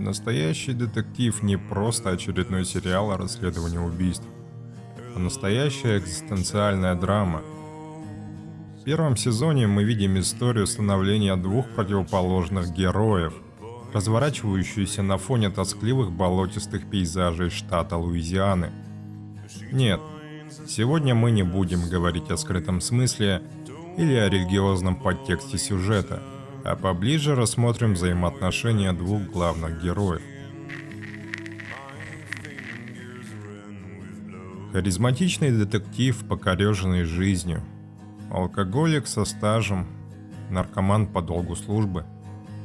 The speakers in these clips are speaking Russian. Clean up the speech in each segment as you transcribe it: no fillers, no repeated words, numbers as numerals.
Настоящий детектив не просто очередной сериал о расследовании убийств, а настоящая экзистенциальная драма. В первом сезоне мы видим историю становления двух противоположных героев, разворачивающуюся на фоне тоскливых болотистых пейзажей штата Луизианы. Нет, сегодня мы не будем говорить о скрытом смысле или о религиозном подтексте сюжета, а поближе рассмотрим взаимоотношения двух главных героев. Харизматичный детектив, покореженный жизнью, алкоголик со стажем, наркоман по долгу службы,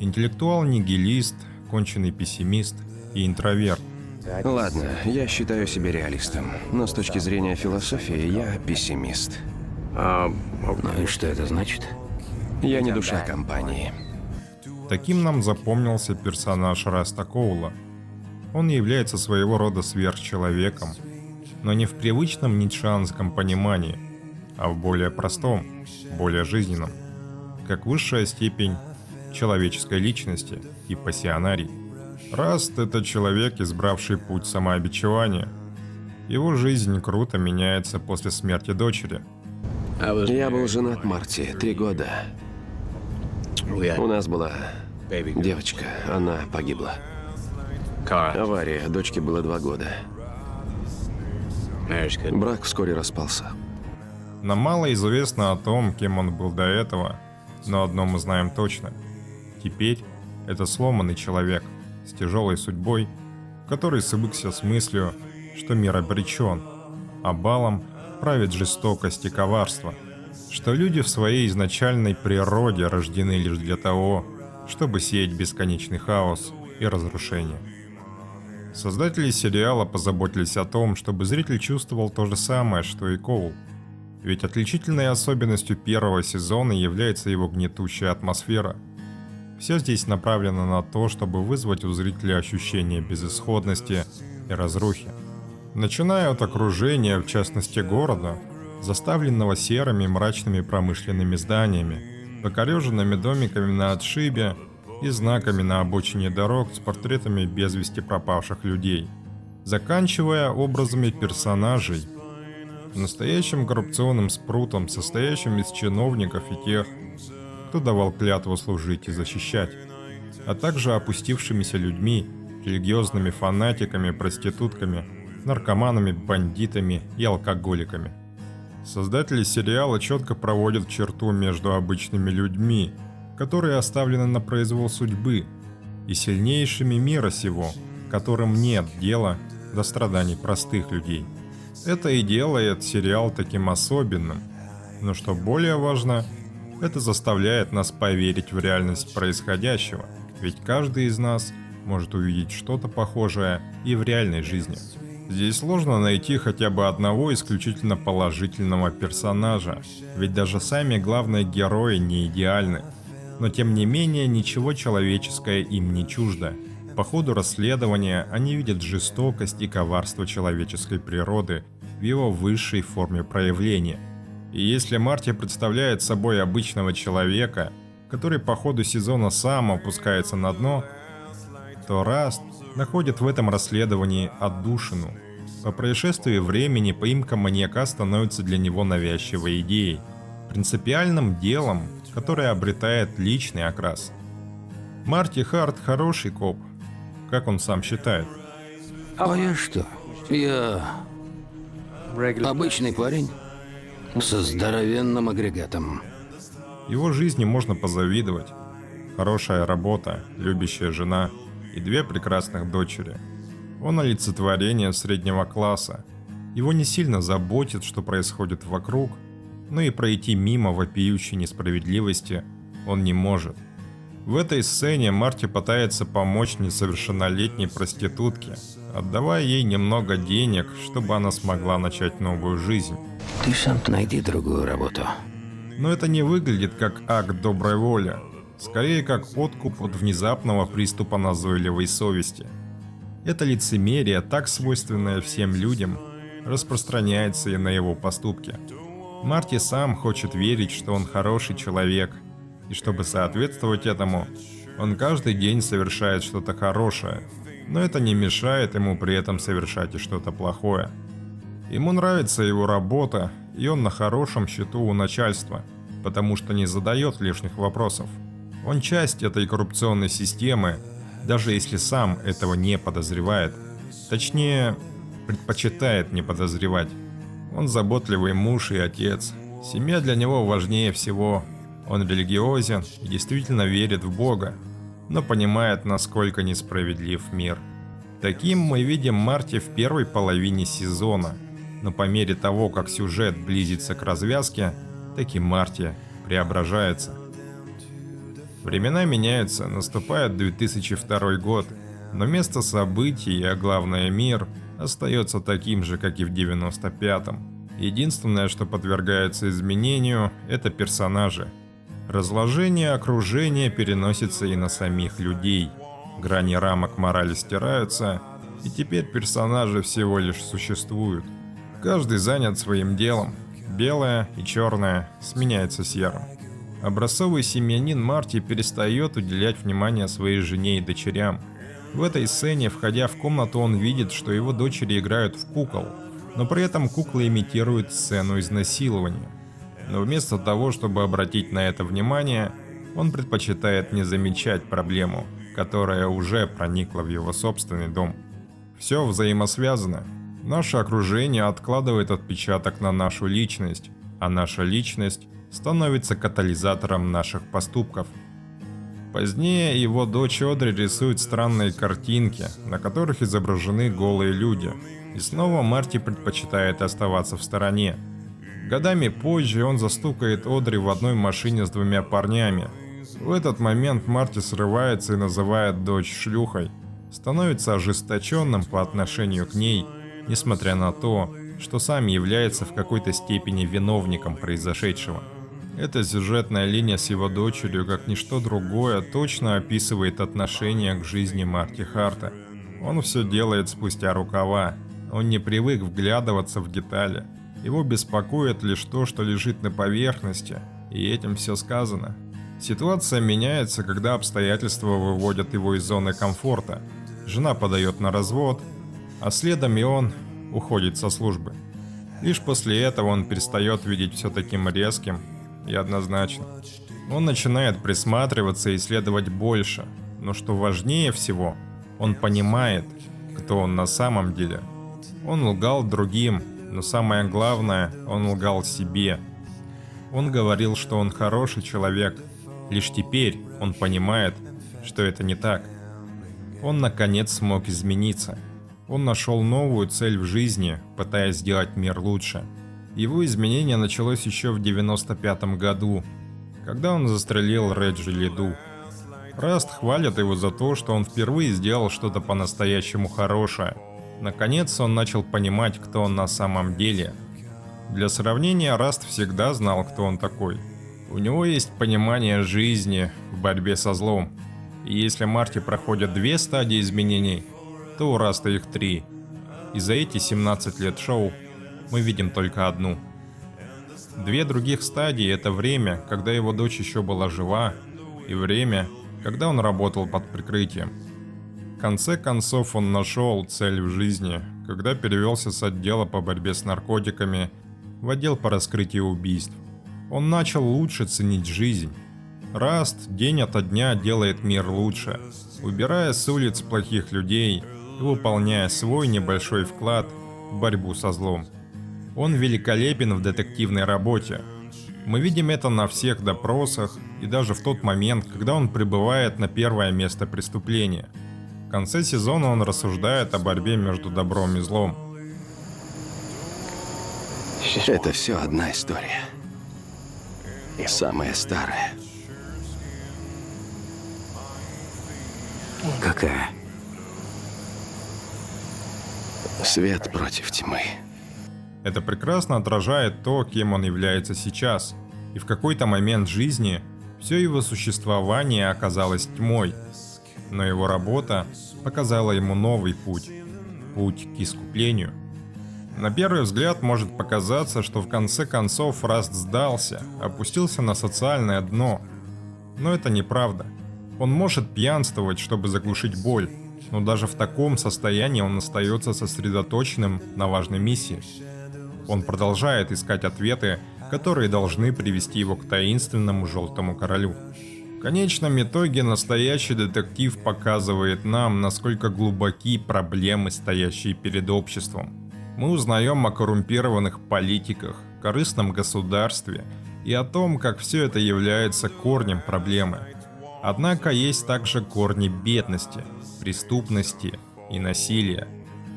интеллектуал-нигилист, конченый пессимист и интроверт. Ладно, я считаю себя реалистом, но с точки зрения философии я пессимист. Ну и что это значит? Я не душа компании. Таким нам запомнился персонаж Раста Коула. Он является своего рода сверхчеловеком, но не в привычном ницшеанском понимании, а в более простом, более жизненном, как высшая степень человеческой личности и пассионарий. Раст — это человек, избравший путь самообичевания. Его жизнь круто меняется после смерти дочери. Я был женат Марти 3 года. У нас была девочка, она погибла. Авария, дочке было 2 года. Брак вскоре распался. Нам мало известно о том, кем он был до этого, но одно мы знаем точно. Теперь это сломанный человек с тяжелой судьбой, который свыкся с мыслью, что мир обречен, а балом правит жестокость и коварство, что люди в своей изначальной природе рождены лишь для того, чтобы сеять бесконечный хаос и разрушение. Создатели сериала позаботились о том, чтобы зритель чувствовал то же самое, что и Коул. Ведь отличительной особенностью первого сезона является его гнетущая атмосфера. Все здесь направлено на то, чтобы вызвать у зрителя ощущение безысходности и разрухи. Начиная от окружения, в частности города, заставленного серыми мрачными промышленными зданиями, покореженными домиками на отшибе и знаками на обочине дорог с портретами без вести пропавших людей, заканчивая образами персонажей, настоящим коррупционным спрутом, состоящим из чиновников и тех, кто давал клятву служить и защищать, а также опустившимися людьми, религиозными фанатиками, проститутками, наркоманами, бандитами и алкоголиками. Создатели сериала четко проводят черту между обычными людьми, которые оставлены на произвол судьбы, и сильнейшими мира сего, которым нет дела до страданий простых людей. Это и делает сериал таким особенным, но что более важно, это заставляет нас поверить в реальность происходящего, ведь каждый из нас может увидеть что-то похожее и в реальной жизни. Здесь сложно найти хотя бы одного исключительно положительного персонажа, ведь даже сами главные герои не идеальны. Но тем не менее ничего человеческое им не чуждо. По ходу расследования они видят жестокость и коварство человеческой природы в его высшей форме проявления. И если Марти представляет собой обычного человека, который по ходу сезона сам опускается на дно, то Раст находит в этом расследовании отдушину. По происшествии времени поимка маньяка становится для него навязчивой идеей, принципиальным делом, которое обретает личный окрас. Марти Харт хороший коп, как он сам считает. А я что? Я обычный парень со здоровенным агрегатом. Его жизни можно позавидовать. Хорошая работа, любящая жена и 2 прекрасных дочери. Он олицетворение среднего класса. Его не сильно заботит, что происходит вокруг, но и пройти мимо вопиющей несправедливости он не может. В этой сцене Марти пытается помочь несовершеннолетней проститутке, отдавая ей немного денег, чтобы она смогла начать новую жизнь. Ты сам найди другую работу. Но это не выглядит как акт доброй воли, скорее как откуп от внезапного приступа назойливой совести. Это лицемерие, так свойственное всем людям, распространяется и на его поступки. Марти сам хочет верить, что он хороший человек, и чтобы соответствовать этому, Он каждый день совершает что-то хорошее, но это не мешает ему при этом совершать и что-то плохое. Ему нравится его работа, и он на хорошем счету у начальства, потому что не задает лишних вопросов. Он часть этой коррупционной системы, даже если сам этого не подозревает. Точнее, предпочитает не подозревать. Он заботливый муж и отец. Семья для него важнее всего. Он религиозен и действительно верит в Бога, но понимает, насколько несправедлив мир. Таким мы видим Марти в первой половине сезона, но по мере того, как сюжет близится к развязке, таким Марти преображается. Времена меняются, наступает 2002 год, но место событий, а главное мир, остается таким же, как и в 95-м. Единственное, что подвергается изменению, это персонажи. Разложение окружения переносится и на самих людей. Грани рамок морали стираются, и теперь персонажи всего лишь существуют. Каждый занят своим делом. Белое и черное сменяется серым. Образцовый семьянин Марти перестает уделять внимание своей жене и дочерям. В этой сцене, входя в комнату, он видит, что его дочери играют в кукол, но при этом куклы имитируют сцену изнасилования. Но вместо того, чтобы обратить на это внимание, он предпочитает не замечать проблему, которая уже проникла в его собственный дом. Все взаимосвязано. Наше окружение откладывает отпечаток на нашу личность, а наша личность становится катализатором наших поступков. Позднее его дочь Одри рисует странные картинки, на которых изображены голые люди. И снова Марти предпочитает оставаться в стороне. Годами позже он застукает Одри в одной машине с двумя парнями. В этот момент Марти срывается и называет дочь шлюхой. Становится ожесточенным по отношению к ней, несмотря на то, что сам является в какой-то степени виновником произошедшего. Эта сюжетная линия с его дочерью, как ничто другое, точно описывает отношение к жизни Марти Харта. Он все делает спустя рукава. Он не привык вглядываться в детали. Его беспокоит лишь то, что лежит на поверхности, и этим все сказано. Ситуация меняется, когда обстоятельства выводят его из зоны комфорта. Жена подает на развод, а следом и он уходит со службы. Лишь после этого он перестает видеть все таким резким и однозначным. Он начинает присматриваться и исследовать больше, но что важнее всего, он понимает, кто он на самом деле. Он лгал другим, но самое главное, он лгал себе. Он говорил, что он хороший человек. Лишь теперь он понимает, что это не так. Он наконец смог измениться. Он нашел новую цель в жизни, пытаясь сделать мир лучше. Его изменение началось еще в 95-м году, когда он застрелил Реджи Лиду. Раст хвалит его за то, что он впервые сделал что-то по-настоящему хорошее. Наконец он начал понимать, кто он на самом деле. Для сравнения, Раст всегда знал, кто он такой. У него есть понимание жизни в борьбе со злом. И если Марти проходит 2 стадии изменений, то у Раста их 3. И за эти 17 лет шоу мы видим только одну. 2 других стадии — это время, когда его дочь еще была жива, и время, когда он работал под прикрытием. В конце концов он нашел цель в жизни, когда перевелся с отдела по борьбе с наркотиками в отдел по раскрытию убийств. Он начал лучше ценить жизнь. Раст день ото дня делает мир лучше, убирая с улиц плохих людей и выполняя свой небольшой вклад в борьбу со злом. Он великолепен в детективной работе. Мы видим это на всех допросах и даже в тот момент, когда он прибывает на первое место преступления. В конце сезона он рассуждает о борьбе между добром и злом. Это все одна история. Самая старая. Какая? Свет против тьмы. Это прекрасно отражает то, кем он является сейчас, и в какой-то момент жизни все его существование оказалось тьмой, но его работа показала ему новый путь к искуплению. На первый взгляд может показаться, что в конце концов Раст сдался, опустился на социальное дно, но это неправда. Он может пьянствовать, чтобы заглушить боль, но даже в таком состоянии он остается сосредоточенным на важной миссии. Он продолжает искать ответы, которые должны привести его к таинственному Желтому Королю. В конечном итоге настоящий детектив показывает нам, насколько глубоки проблемы, стоящие перед обществом. Мы узнаем о коррумпированных политиках, корыстном государстве и о том, как все это является корнем проблемы. Однако есть также корни бедности, преступности и насилия.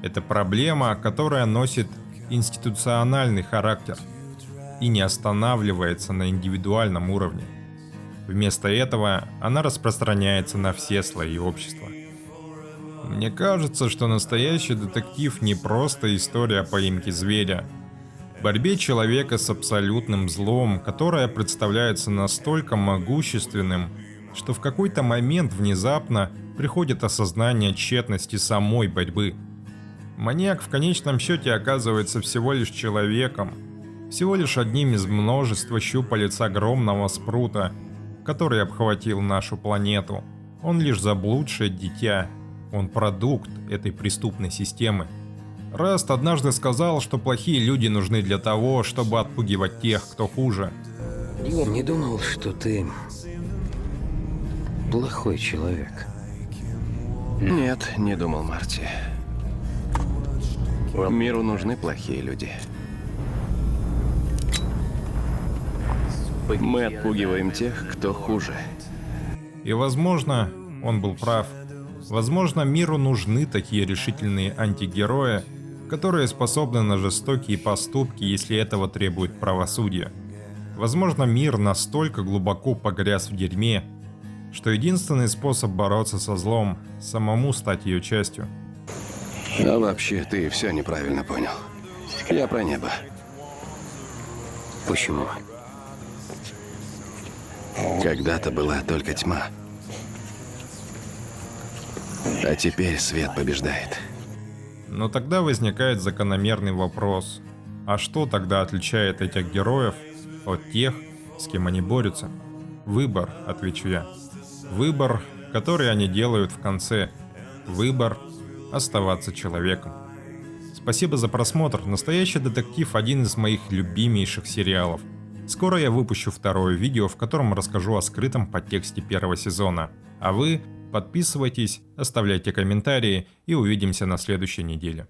Это проблема, которая носит институциональный характер и не останавливается на индивидуальном уровне. Вместо этого она распространяется на все слои общества. Мне кажется, что настоящий детектив не просто история о поимке зверя. В борьбе человека с абсолютным злом, которое представляется настолько могущественным, что в какой-то момент внезапно приходит осознание тщетности самой борьбы. Маньяк в конечном счете оказывается всего лишь человеком, всего лишь одним из множества щупалец огромного спрута, который обхватил нашу планету. Он лишь заблудшее дитя, он продукт этой преступной системы. Раст однажды сказал, что плохие люди нужны для того, чтобы отпугивать тех, кто хуже. Не думал, что ты плохой человек. Нет, не думал, Марти. Миру нужны плохие люди. Мы отпугиваем тех, кто хуже. И возможно, он был прав. Возможно, миру нужны такие решительные антигерои, которые способны на жестокие поступки, если этого требует правосудие. Возможно, мир настолько глубоко погряз в дерьме, что единственный способ бороться со злом – самому стать ее частью. А вообще, ты все неправильно понял. Я про небо. Почему? Когда-то была только тьма. А теперь свет побеждает. Но тогда возникает закономерный вопрос. А что тогда отличает этих героев от тех, с кем они борются? Выбор, отвечу я. Выбор, который они делают в конце. Выбор оставаться человеком. Спасибо за просмотр. Настоящий детектив – один из моих любимейших сериалов. Скоро я выпущу второе видео, в котором расскажу о скрытом подтексте первого сезона. А вы подписывайтесь, оставляйте комментарии и увидимся на следующей неделе.